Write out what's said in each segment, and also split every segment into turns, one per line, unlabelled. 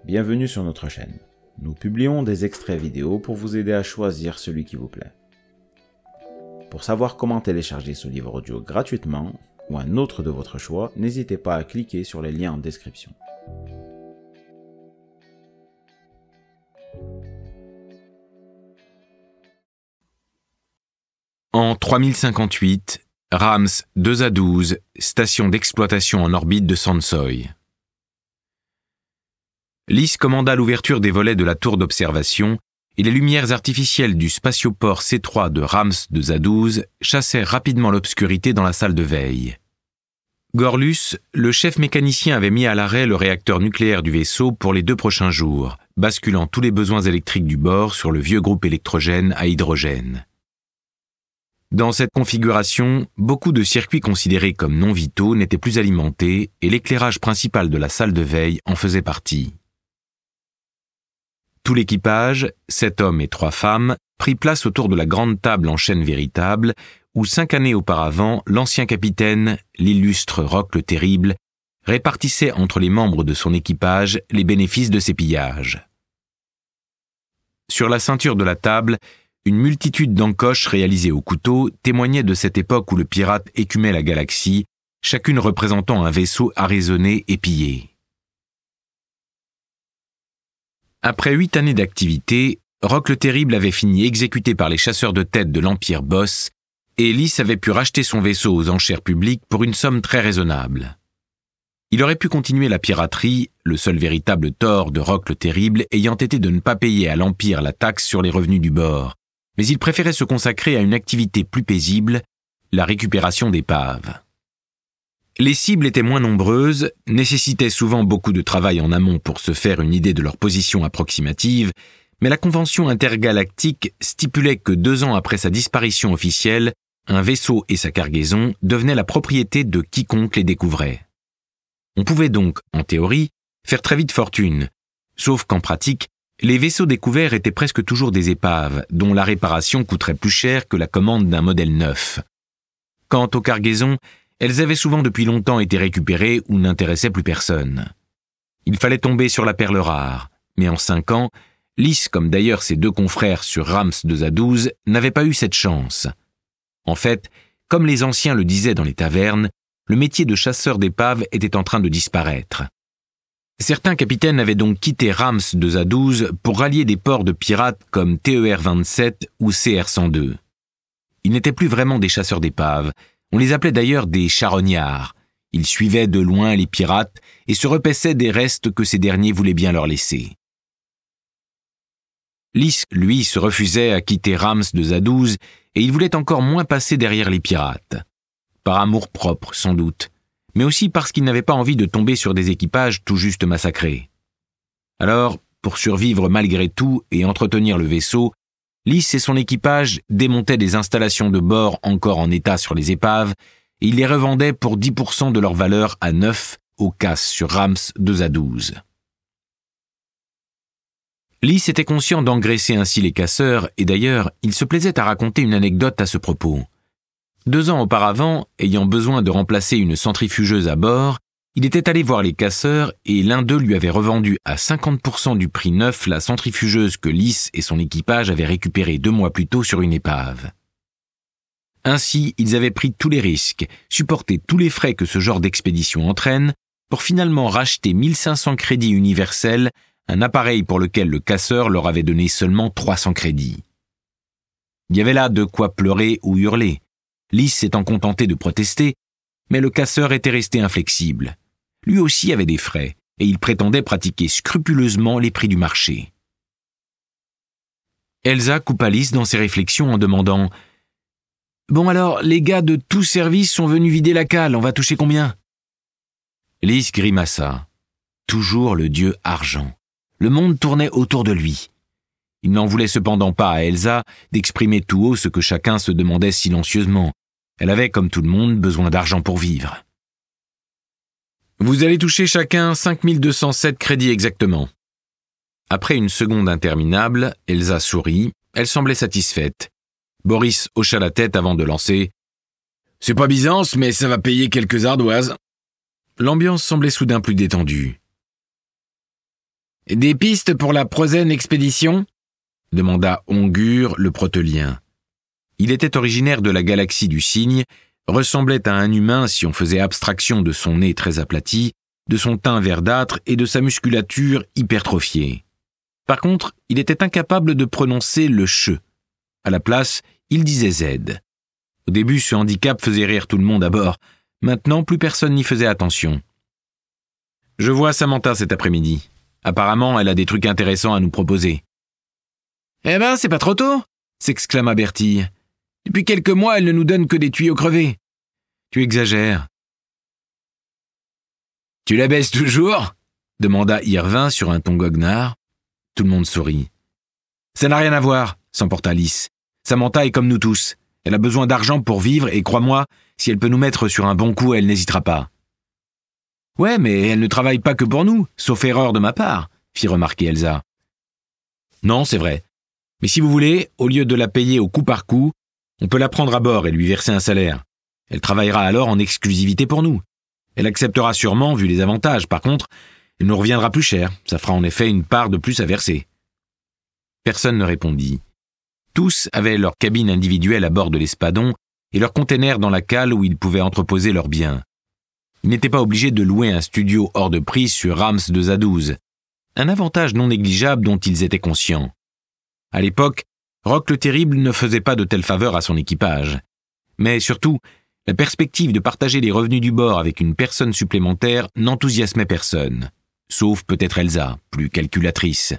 bienvenue sur notre chaîne. Nous publions des extraits vidéo pour vous aider à choisir celui qui vous plaît. Pour savoir comment télécharger ce livre audio gratuitement, ou un autre de votre choix, n'hésitez pas à cliquer sur les liens en description.
En 3058, Rams 2A12, station d'exploitation en orbite de Sansoy. Lys commanda l'ouverture des volets de la tour d'observation et les lumières artificielles du spatioport C3 de Rams 2A12 chassèrent rapidement l'obscurité dans la salle de veille. Gorlus, le chef mécanicien, avait mis à l'arrêt le réacteur nucléaire du vaisseau pour les 2 prochains jours, basculant tous les besoins électriques du bord sur le vieux groupe électrogène à hydrogène. Dans cette configuration, beaucoup de circuits considérés comme non vitaux n'étaient plus alimentés et l'éclairage principal de la salle de veille en faisait partie. Tout l'équipage, 7 hommes et 3 femmes, prit place autour de la grande table en chêne véritable où 5 années auparavant, l'ancien capitaine, l'illustre Rock le Terrible, répartissait entre les membres de son équipage les bénéfices de ses pillages. Sur la ceinture de la table, une multitude d'encoches réalisées au couteau témoignait de cette époque où le pirate écumait la galaxie, chacune représentant un vaisseau arraisonné et pillé. Après 8 années d'activité, Rock le Terrible avait fini exécuté par les chasseurs de tête de l'Empire Boss, et Lys avait pu racheter son vaisseau aux enchères publiques pour une somme très raisonnable. Il aurait pu continuer la piraterie, le seul véritable tort de Rock le Terrible ayant été de ne pas payer à l'Empire la taxe sur les revenus du bord, mais il préférait se consacrer à une activité plus paisible, la récupération d'épaves. Les cibles étaient moins nombreuses, nécessitaient souvent beaucoup de travail en amont pour se faire une idée de leur position approximative, mais la convention intergalactique stipulait que 2 ans après sa disparition officielle, un vaisseau et sa cargaison devenaient la propriété de quiconque les découvrait. On pouvait donc, en théorie, faire très vite fortune, sauf qu'en pratique, les vaisseaux découverts étaient presque toujours des épaves, dont la réparation coûterait plus cher que la commande d'un modèle neuf. Quant aux cargaisons, elles avaient souvent depuis longtemps été récupérées ou n'intéressaient plus personne. Il fallait tomber sur la perle rare, mais en 5 ans, Lys, comme d'ailleurs ses 2 confrères sur Rams 2A12, n'avait pas eu cette chance. En fait, comme les anciens le disaient dans les tavernes, le métier de chasseur d'épaves était en train de disparaître. Certains capitaines avaient donc quitté Rams 2A12 pour rallier des ports de pirates comme TER-27 ou CR-102. Ils n'étaient plus vraiment des chasseurs d'épaves. On les appelait d'ailleurs des charognards. Ils suivaient de loin les pirates et se repaissaient des restes que ces derniers voulaient bien leur laisser. Lys, lui, se refusait à quitter Rams 2A12 et il voulait encore moins passer derrière les pirates. Par amour-propre, sans doute, mais aussi parce qu'il n'avait pas envie de tomber sur des équipages tout juste massacrés. Alors, pour survivre malgré tout et entretenir le vaisseau, Lys et son équipage démontaient des installations de bord encore en état sur les épaves et ils les revendaient pour 10% de leur valeur à neuf aux casses sur Rams 2A12. Lys était conscient d'engraisser ainsi les casseurs et d'ailleurs, il se plaisait à raconter une anecdote à ce propos. 2 ans auparavant, ayant besoin de remplacer une centrifugeuse à bord, il était allé voir les casseurs et l'un d'eux lui avait revendu à 50% du prix neuf la centrifugeuse que Lys et son équipage avaient récupérée 2 mois plus tôt sur une épave. Ainsi, ils avaient pris tous les risques, supporté tous les frais que ce genre d'expédition entraîne, pour finalement racheter 1500 crédits universels, un appareil pour lequel le casseur leur avait donné seulement 300 crédits. Il y avait là de quoi pleurer ou hurler. Lys s'étant contenté de protester, mais le casseur était resté inflexible. Lui aussi avait des frais, et il prétendait pratiquer scrupuleusement les prix du marché. Elsa coupa Lys dans ses réflexions en demandant « Bon alors, les gars de tout service sont venus vider la cale, on va toucher combien ?» Lys grimaça. Toujours le dieu argent. Le monde tournait autour de lui. Il n'en voulait cependant pas à Elsa d'exprimer tout haut ce que chacun se demandait silencieusement. Elle avait, comme tout le monde, besoin d'argent pour vivre. « Vous allez toucher chacun 5207 crédits exactement. » Après une seconde interminable, Elsa sourit. Elle semblait satisfaite. Boris hocha la tête avant de lancer « C'est pas Byzance, mais ça va payer quelques ardoises. » L'ambiance semblait soudain plus détendue. « Des pistes pour la prochaine expédition ?» demanda Ongur, le protelien. Il était originaire de la galaxie du Cygne, ressemblait à un humain si on faisait abstraction de son nez très aplati, de son teint verdâtre et de sa musculature hypertrophiée. Par contre, il était incapable de prononcer le « che ». À la place, il disait Z. Au début, ce handicap faisait rire tout le monde à bord. Maintenant, plus personne n'y faisait attention. « Je vois Samantha cet après-midi. Apparemment, elle a des trucs intéressants à nous proposer. »« Eh ben, c'est pas trop tôt !» s'exclama Bertille. « Depuis quelques mois, elle ne nous donne que des tuyaux crevés. »« Tu exagères. »« Tu la baisses toujours ?» demanda Irvin sur un ton goguenard. Tout le monde sourit. « Ça n'a rien à voir !» s'emporta Lys. « Samantha est comme nous tous. Elle a besoin d'argent pour vivre et crois-moi, si elle peut nous mettre sur un bon coup, elle n'hésitera pas. »« Ouais, mais elle ne travaille pas que pour nous, sauf erreur de ma part, » fit remarquer Elsa. « Non, c'est vrai. Mais si vous voulez, au lieu de la payer au coup par coup, on peut la prendre à bord et lui verser un salaire. Elle travaillera alors en exclusivité pour nous. Elle acceptera sûrement, vu les avantages. Par contre, elle nous reviendra plus cher. Ça fera en effet une part de plus à verser. » Personne ne répondit. Tous avaient leur cabine individuelle à bord de l'Espadon et leur container dans la cale où ils pouvaient entreposer leurs biens. Ils n'étaient pas obligés de louer un studio hors de prix sur Rams de Zadooz, un avantage non négligeable dont ils étaient conscients. À l'époque, Rock le Terrible ne faisait pas de telles faveurs à son équipage. Mais surtout, la perspective de partager les revenus du bord avec une personne supplémentaire n'enthousiasmait personne, sauf peut-être Elsa, plus calculatrice.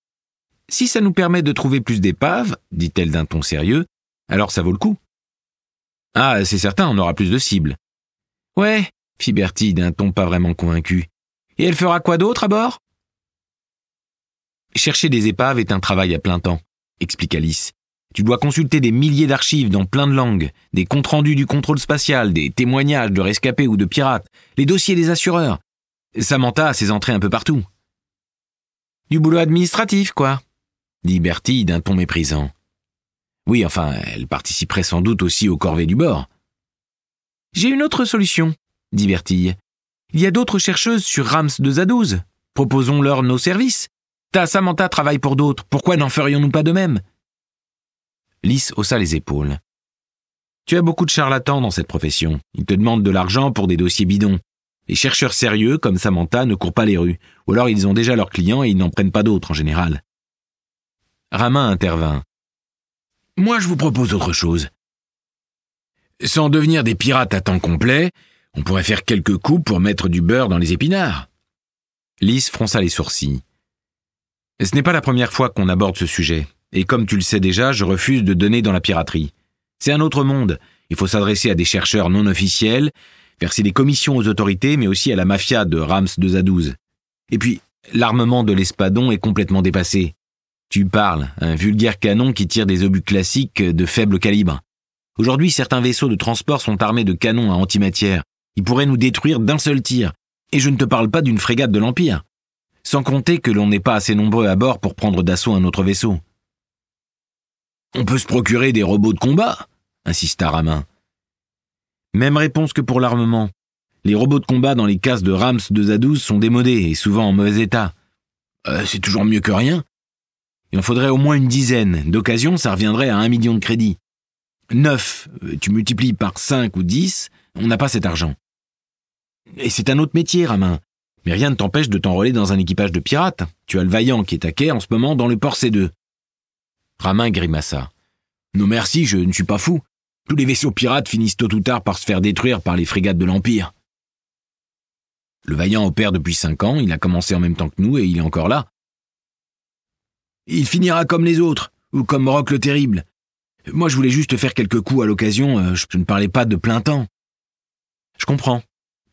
« Si ça nous permet de trouver plus d'épaves, dit-elle d'un ton sérieux, alors ça vaut le coup. »« Ah, c'est certain, on aura plus de cibles. »« Ouais, » fit Bertie d'un ton pas vraiment convaincu. « Et elle fera quoi d'autre à bord ?»« Chercher des épaves est un travail à plein temps, » expliqua Lys. « Tu dois consulter des milliers d'archives dans plein de langues, des comptes rendus du contrôle spatial, des témoignages de rescapés ou de pirates, les dossiers des assureurs. Samantha a ses entrées un peu partout. »« Du boulot administratif, quoi » dit Bertie d'un ton méprisant. « Oui, enfin, elle participerait sans doute aussi aux corvées du bord. »« J'ai une autre solution, » dit Bertille. « Il y a d'autres chercheuses sur Rams de Zadooz. Proposons-leur nos services. Ta Samantha travaille pour d'autres. Pourquoi n'en ferions-nous pas de même ?» Lys haussa les épaules. « Tu as beaucoup de charlatans dans cette profession. Ils te demandent de l'argent pour des dossiers bidons. Les chercheurs sérieux, comme Samantha, ne courent pas les rues. Ou alors ils ont déjà leurs clients et ils n'en prennent pas d'autres en général. » Ramin intervint. « Moi, je vous propose autre chose. Sans devenir des pirates à temps complet, on pourrait faire quelques coups pour mettre du beurre dans les épinards. » Lys fronça les sourcils. « Ce n'est pas la première fois qu'on aborde ce sujet, et comme tu le sais déjà, je refuse de donner dans la piraterie. C'est un autre monde. Il faut s'adresser à des chercheurs non officiels, verser des commissions aux autorités, mais aussi à la mafia de Rams de Zadooz. Et puis, l'armement de l'Espadon est complètement dépassé. Tu parles, un vulgaire canon qui tire des obus classiques de faible calibre. Aujourd'hui, certains vaisseaux de transport sont armés de canons à antimatière. Ils pourraient nous détruire d'un seul tir. Et je ne te parle pas d'une frégate de l'Empire. Sans compter que l'on n'est pas assez nombreux à bord pour prendre d'assaut un autre vaisseau. « On peut se procurer des robots de combat ?» insista Ramin. Même réponse que pour l'armement. Les robots de combat dans les cases de Rams de Zadooz sont démodés et souvent en mauvais état. C'est toujours mieux que rien. Il en faudrait au moins une dizaine. D'occasion, ça reviendrait à 1 million de crédits. 9, tu multiplies par 5 ou 10, on n'a pas cet argent. Et c'est un autre métier, Ramin. Mais rien ne t'empêche de t'enrôler dans un équipage de pirates. Tu as le Vaillant qui est à quai en ce moment dans le port C2. Ramin grimaça. Non merci, je ne suis pas fou. Tous les vaisseaux pirates finissent tôt ou tard par se faire détruire par les frégates de l'Empire. Le Vaillant opère depuis 5 ans, il a commencé en même temps que nous et il est encore là. Il finira comme les autres, ou comme Rock le Terrible. Moi, je voulais juste faire quelques coups à l'occasion, je ne parlais pas de plein temps. Je comprends,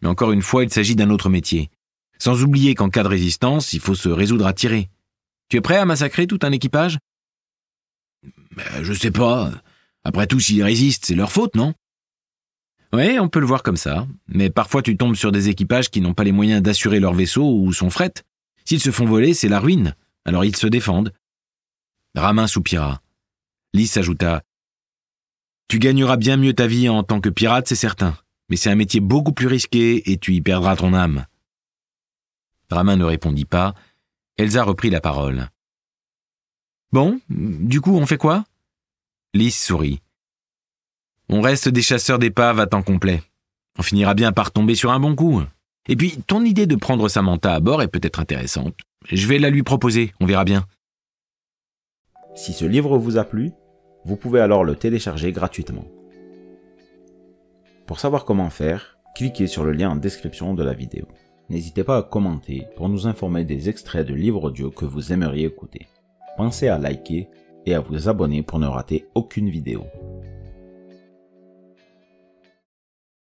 mais encore une fois, il s'agit d'un autre métier. Sans oublier qu'en cas de résistance, il faut se résoudre à tirer. Tu es prêt à massacrer tout un équipage ? Je sais pas. Après tout, s'ils résistent, c'est leur faute, non ? Oui, on peut le voir comme ça, mais parfois tu tombes sur des équipages qui n'ont pas les moyens d'assurer leur vaisseau ou son fret. S'ils se font voler, c'est la ruine, alors ils se défendent. Ramin soupira. Lys ajouta « Tu gagneras bien mieux ta vie en tant que pirate, c'est certain, mais c'est un métier beaucoup plus risqué et tu y perdras ton âme. » Ramin ne répondit pas, Elsa reprit la parole. « Bon, du coup, on fait quoi ?» Lys sourit. « On reste des chasseurs d'épaves à temps complet. On finira bien par tomber sur un bon coup. Et puis, ton idée de prendre Samantha à bord est peut-être intéressante. Je vais la lui proposer, on verra bien. »
Si ce livre vous a plu, vous pouvez alors le télécharger gratuitement. Pour savoir comment faire, cliquez sur le lien en description de la vidéo. N'hésitez pas à commenter pour nous informer des extraits de livres audio que vous aimeriez écouter. Pensez à liker et à vous abonner pour ne rater aucune vidéo.